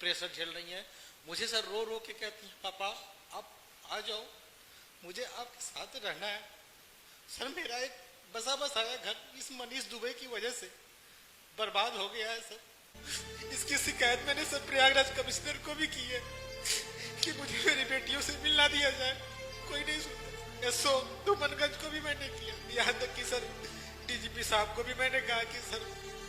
Pressure झेल रही हैं। मुझे सर रो रो के कहती हैं पापा आप आ जाओ, मुझे आपके साथ रहना है। सर मेरा एक बसा बसाया घर इस मनीष दुबे की वजह से बर्बाद हो गया है सर। इसकी शिकायत मैंने सर प्रयागराज कमिश्नर को भी की है कि मुझे मेरी बेटियों से मिलना दिया जाए, कोई नहीं सुनता। एसओ धूमनगंज को भी मैंने किया, यहाँ तक कि सर डीजीपी साहब को भी मैंने कहा कि सर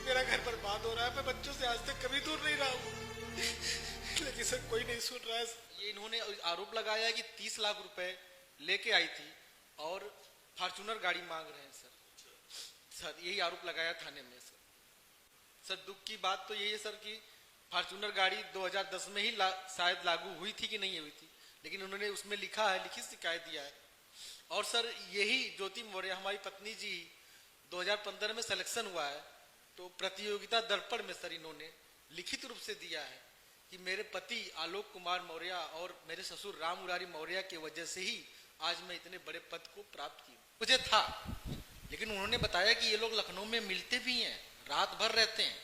मेरा घर बर्बाद हो रहा है, मैं बच्चों से आज तक कभी दूर नहीं रहा हूँ, लेकिन सर कोई नहीं सुन रहा है। ये इन्होंने आरोप लगाया कि 30 लाख रुपए लेके आई थी और फॉर्च्यूनर गाड़ी मांग रहे हैं सर यही आरोप लगाया थाने में सर दुख की बात तो यही है सर कि फॉर्च्यूनर गाड़ी 2010 में ही शायद लागू हुई थी कि नहीं हुई थी, लेकिन उन्होंने उसमें लिखा है, लिखित शिकायत दिया है। और सर यही ज्योति मौर्य हमारी पत्नी जी 2015 में सिलेक्शन हुआ है, तो प्रतियोगिता दर्पण में सर इन्होंने लिखित रूप से दिया है कि मेरे पति आलोक कुमार मौर्य और मेरे ससुर राम मुरारी मौर्य की वजह से ही आज मैं इतने बड़े पद को प्राप्त किया। मुझे था, लेकिन उन्होंने बताया कि ये लोग लखनऊ में मिलते भी हैं, रात भर रहते हैं।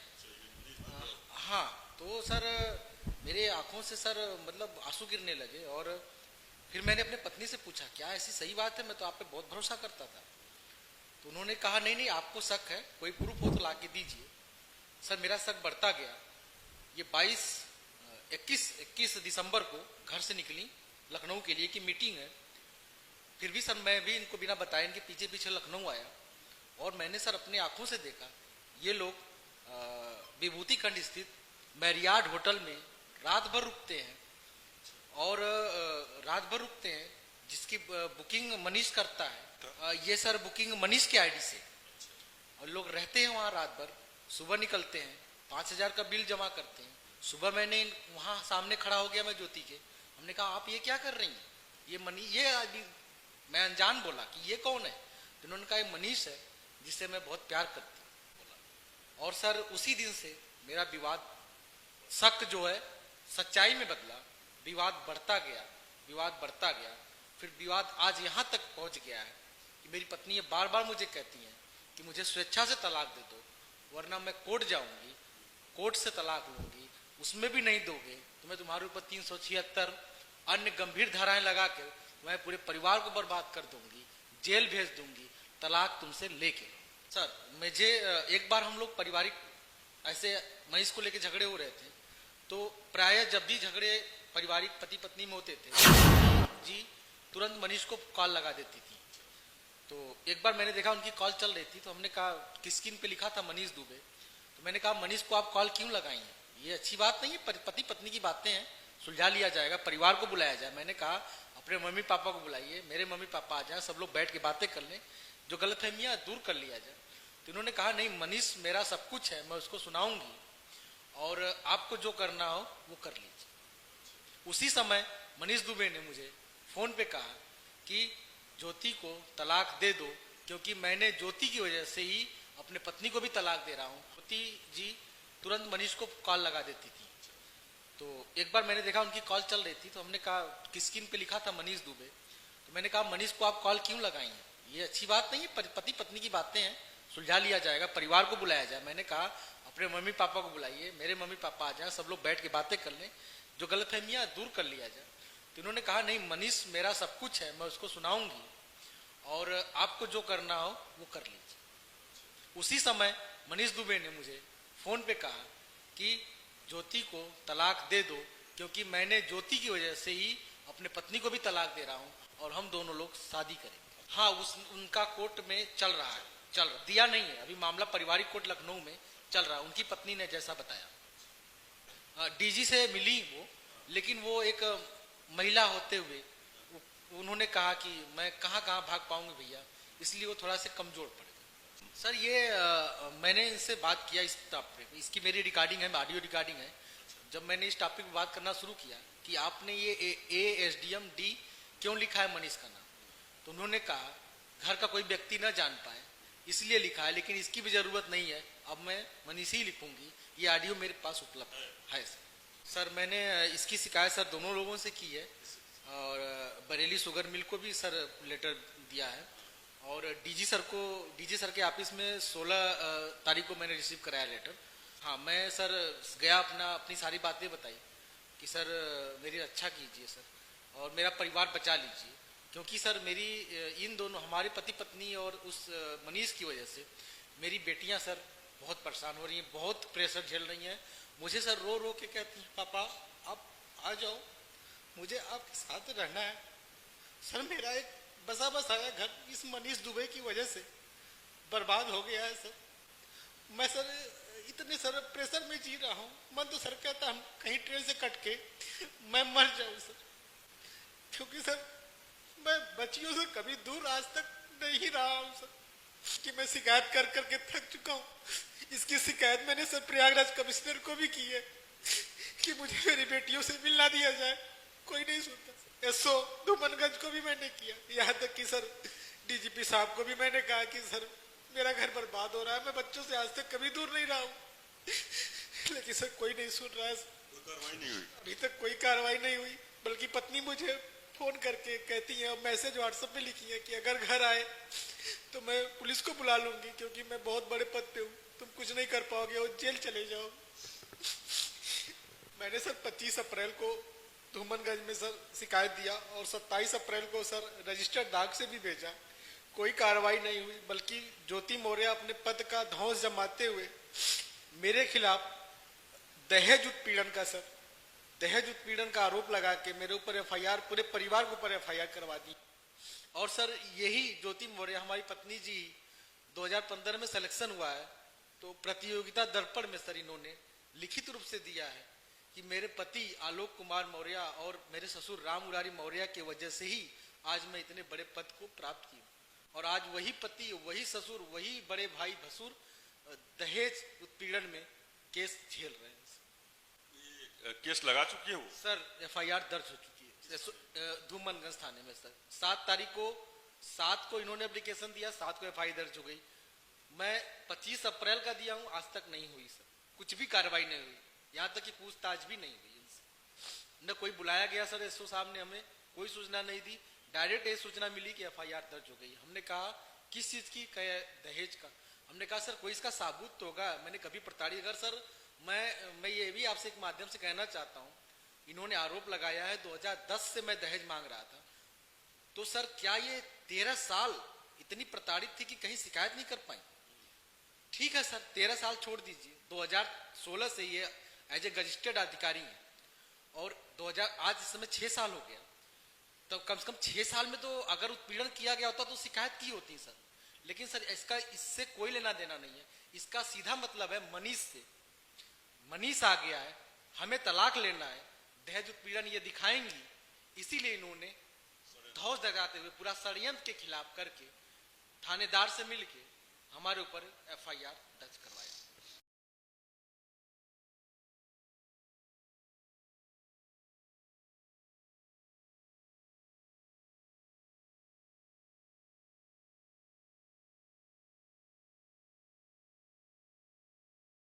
हाँ, तो सर मेरे आंखों से सर मतलब आंसू गिरने लगे और फिर मैंने अपने पत्नी से पूछा क्या ऐसी सही बात है, मैं तो आप पे बहुत भरोसा करता था। तो उन्होंने कहा नहीं नहीं आपको शक है, कोई प्रूफ हो तो ला के दीजिए। सर मेरा शक बढ़ता गया। ये 21 दिसंबर को घर से निकली लखनऊ के लिए कि मीटिंग है, फिर भी सर मैं भी इनको बिना बताए इनके पीछे पीछे लखनऊ आया और मैंने सर अपने आंखों से देखा ये लोग विभूति खंड स्थित मैरियार्ड होटल में रात भर रुकते हैं और जिसकी बुकिंग मनीष करता है। ये सर बुकिंग मनीष के आईडी से, और लोग रहते हैं वहाँ रात भर, सुबह निकलते हैं, 5,000 का बिल जमा करते हैं। सुबह मैंने वहाँ सामने खड़ा हो गया मैं ज्योति के, हमने कहा आप ये क्या कर रही हैं, ये आदमी, मैं अनजान बोला कि ये कौन है, तो उन्होंने कहा ये मनीष है जिससे मैं बहुत प्यार करती हूँ। और सर उसी दिन से मेरा विवाद शक जो है सच्चाई में बदला, विवाद बढ़ता गया, फिर विवाद आज यहाँ तक पहुँच गया है कि मेरी पत्नी ये बार बार मुझे कहती हैं कि मुझे स्वेच्छा से तलाक दे दो, वरना मैं कोर्ट जाऊंगी, कोर्ट से तलाक लूंगी, उसमें भी नहीं दोगे तो मैं तुम्हारे ऊपर 376 अन्य गंभीर धाराएं लगा के मैं पूरे परिवार को बर्बाद कर दूंगी, जेल भेज दूंगी, तलाक तुमसे लेके। सर मुझे एक बार हम लोग पारिवारिक ऐसे मनीष को लेके झगड़े हो रहे थे, तो प्राय जब भी झगड़े पारिवारिक पति पत्नी में होते थे जी तुरंत मनीष को कॉल लगा देती थी। तो एक बार मैंने देखा उनकी कॉल चल रही थी, तो हमने कहा कि स्क्रीन पे लिखा था मनीष दुबे, तो मैंने कहा मनीष को आप कॉल क्यों लगाई हैं, ये अच्छी बात नहीं है, पति पत्नी की बातें हैं, सुलझा लिया जाएगा, परिवार को बुलाया जाए। मैंने कहा अपने मम्मी पापा को बुलाइए, मेरे मम्मी पापा आ जाए, सब लोग बैठ के बातें कर लें, जो गलतफहमियां दूर कर लिया जाए। तो उन्होंने कहा नहीं मनीष मेरा सब कुछ है, मैं उसको सुनाऊंगी और आपको जो करना हो वो कर लीजिए। उसी समय मनीष दुबे ने मुझे फोन पे कहा कि ज्योति को तलाक दे दो, क्योंकि मैंने ज्योति की वजह से ही अपने पत्नी को भी तलाक दे रहा हूँ। ज्योति जी तुरंत मनीष को कॉल लगा देती थी। तो एक बार मैंने देखा उनकी कॉल चल रही थी, तो हमने कहा कि स्क्रीन पे लिखा था मनीष दुबे, तो मैंने कहा मनीष को आप कॉल क्यों लगाई हैं, ये अच्छी बात नहीं है, पति पत्नी की बातें हैं, सुलझा लिया जाएगा, परिवार को बुलाया जाए। मैंने कहा अपने मम्मी पापा को बुलाइए, मेरे मम्मी पापा आ जाए, सब लोग बैठ के बातें कर लें, जो गलतफहमियां दूर कर लिया जाए। तो उन्होंने कहा नहीं मनीष मेरा सब कुछ है, मैं उसको सुनाऊंगी और आपको जो करना हो वो कर लीजिए। उसी समय मनीष दुबे ने मुझे फोन पे कहा कि ज्योति को तलाक दे दो, क्योंकि मैंने ज्योति की वजह से ही अपने पत्नी को भी तलाक दे रहा हूँ और हम दोनों लोग शादी करेंगे। हाँ उनका कोर्ट में चल रहा, दिया नहीं है अभी, मामला पारिवारिक कोर्ट लखनऊ में चल रहा है। उनकी पत्नी ने जैसा बताया डीजी से मिली वो, लेकिन वो एक महिला होते हुए उन्होंने कहा कि मैं कहाँ भाग पाऊंगी भैया, इसलिए वो थोड़ा से कमजोर पड़ गए। सर ये मैंने इनसे बात किया इस टॉपिक पे, इसकी मेरी रिकॉर्डिंग है, ऑडियो रिकॉर्डिंग है। जब मैंने इस टॉपिक पे बात करना शुरू किया कि आपने ये ASDM D क्यों लिखा है मनीष का नाम, तो उन्होंने कहा घर का कोई व्यक्ति न जान पाए इसलिए लिखा है, लेकिन इसकी भी जरूरत नहीं है, अब मैं मनीष ही लिखूंगी। ये ऑडियो मेरे पास उपलब्ध है। सर मैंने इसकी शिकायत सर दोनों लोगों से की है और बरेली शुगर मिल को भी सर लेटर दिया है और डीजी सर के ऑफिस में 16 तारीख को मैंने रिसीव कराया लेटर। हाँ मैं सर गया, अपनी सारी बातें बताई कि सर मेरी रक्षा कीजिए सर और मेरा परिवार बचा लीजिए, क्योंकि सर मेरी इन दोनों हमारे पति पत्नी और उस मनीष की वजह से मेरी बेटियां सर बहुत परेशान हो रही हैं, बहुत प्रेशर झेल रही हैं। मुझे सर रो रो के कहती हैं पापा आप आ जाओ, मुझे आपके साथ रहना है। सर मेरा एक बसा बसाया घर इस मनीष दुबे की वजह से बर्बाद हो गया है सर। मैं सर इतने सर प्रेशर में जी रहा हूँ, मन तो सर कहता हम कहीं ट्रेन से कट के मैं मर जाऊँ सर, क्योंकि सर मैं बच्चियों से कभी दूर आज तक नहीं रहा हूँ सर, कि मैं शिकायत कर करके थक चुका हूँ। इसकी शिकायत मैंने सर प्रयागराज कमिश्नर को भी की है कि मुझे मेरी बेटियों से मिलना दिया जाए, कोई नहीं सुनता। एसओ धूमनगंज को भी मैंने किया, यहाँ तक कि सर डीजीपी साहब को भी मैंने कहा कि सर मेरा घर बर्बाद हो रहा है, मैं बच्चों से आज तक कभी दूर नहीं रहा हूँ, लेकिन सर कोई नहीं सुन रहा है। कोई कार्रवाई नहीं हुई, अभी तक कोई कार्रवाई नहीं हुई, बल्कि पत्नी मुझे फोन करके कहती है और मैसेज व्हाट्सएप में लिखी है कि अगर घर आए तो मैं पुलिस को बुला लूंगी, क्योंकि मैं बहुत बड़े पद पे हूँ, तुम कुछ नहीं कर पाओगे और जेल चले जाओ। मैंने सर 25 अप्रैल को धूमनगंज में सर शिकायत दिया और 27 अप्रैल को सर रजिस्टर्ड डाक से भी भेजा, कोई कार्रवाई नहीं हुई, बल्कि ज्योति मौर्य अपने पद का धौंस जमाते हुए मेरे खिलाफ दहेज उत्पीड़न का सर दहेज उत्पीड़न का आरोप लगा के मेरे ऊपर एफआईआर, पूरे परिवार के ऊपर एफआईआर करवा दी। और सर यही ज्योति मौर्य हमारी पत्नी जी 2015 में सिलेक्शन हुआ है, तो प्रतियोगिता दर्पण में सर इन्होंने लिखित रूप से दिया है कि मेरे पति आलोक कुमार मौर्य और मेरे ससुर राम मुरारी मौर्य की वजह से ही आज मैं इतने बड़े पद को प्राप्त की, और आज वही पति, वही ससुर, वही बड़े भाई भसुर दहेज उत्पीड़न में केस झेल रहे हैं। केस लगा चुकी है वो? सर एफआईआर दर्ज हो चुकी है धूमनगंज थाने में सर। 7 को इन्होंने एप्लीकेशन दिया, 7 को एफआईआर दर्ज हो गई। मैं 25 अप्रैल का दिया हूं, आज तक नहीं हुई सर, कुछ भी कार्रवाई नहीं हुई, यहाँ तक कि पूछताछ भी नहीं हुई इनसे। न कोई बुलाया गया सर, एसओ साहब ने हमें कोई सूचना नहीं दी, डायरेक्ट ये सूचना मिली कि एफआईआर दर्ज हो गई। हमने कहा किस चीज की? दहेज का। हमने कहा सर कोई इसका साबुत तो होगा, मैंने कभी प्रताड़ित। अगर सर मैं ये भी आपसे एक माध्यम से कहना चाहता हूँ, इन्होंने आरोप लगाया है 2010 से मैं दहेज मांग रहा था, तो सर क्या ये 13 साल इतनी प्रताड़ित थी कि कहीं शिकायत नहीं कर पाई? ठीक है सर 13 साल छोड़ दीजिए, 2016 से ये एज ए रजिस्टर्ड अधिकारी हैं और 2000 आज इस समय 6 साल हो गया, तो कम से कम 6 साल में तो अगर उत्पीड़न किया गया होता तो शिकायत की होती सर। लेकिन सर इसका इससे कोई लेना देना नहीं है, इसका सीधा मतलब है मनीष से। मनीष आ गया है, हमें तलाक लेना है, दहेज उत्पीड़न ये दिखाएंगी, इसीलिए इन्होंने धौंस लगाते हुए पूरा षड्यंत्र के खिलाफ करके थानेदार से मिलके हमारे ऊपर एफआईआर दर्ज करवाया।